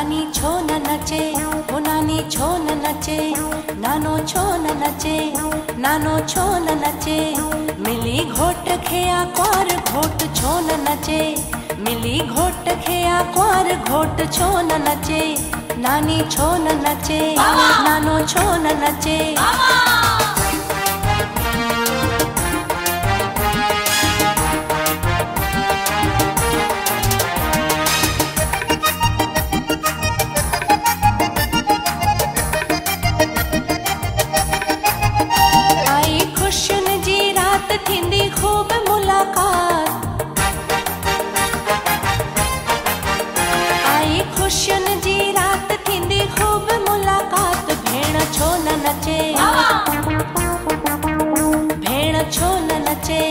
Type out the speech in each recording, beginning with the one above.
नानी छो न नचे, ओ नानी छो न नचे, नानो छो न नचे, नानो छो न नचे। मिली घोट खेया क्वार घोट छो न नचे, मिली घोट खेया क्वार घोट छो न नचे। नानी छो न नचे, नानो छो न नचे। थींदी खूब मुलाकात, आई खुशियन जी रात थींदी खूब मुलाकात। भेण छो न नचे, भेण छो न नचे।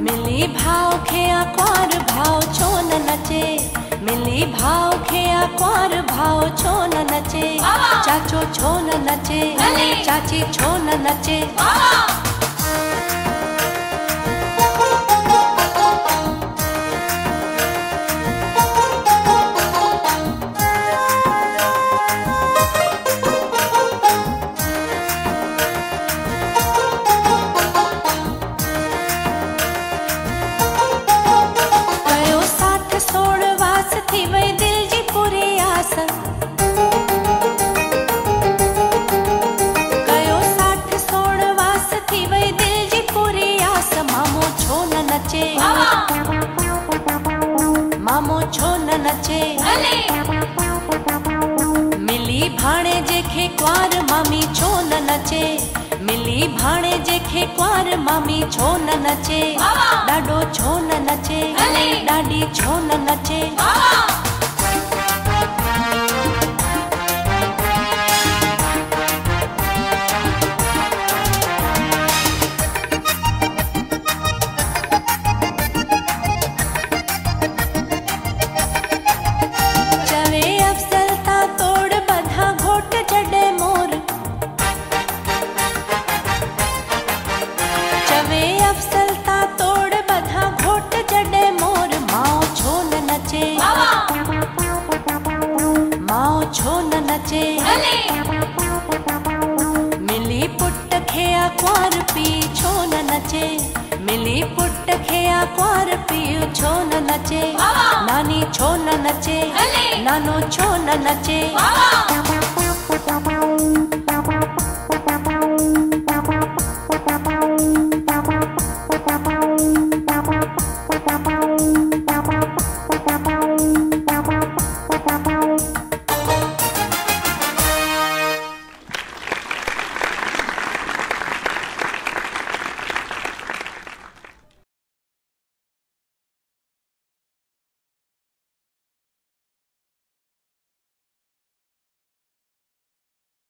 मिली भाव खेया क्वार भाव छो न नचे, मिली भाव खेया क्वार भाव छो न नचे। चाचो छो न नचे, चाची छो न नचे। कयो साथ सोड़ वास थी वई दिल जी पूरी आस, मामो छो न नचे। मिली भाणे जेखे क्वार मामी छो न नचे, मिली भाणे जेखे क्वार मामी छो न नचे। ॾाॾो छो न नचे, ॾाॾी छो न नचे। छो न नचे, मिली पुट खेया क्वार पी छो न नचे, मिली पुट खेया क्वार पी छो न नचे। नानी छो न नचे, नानो छो न नचे।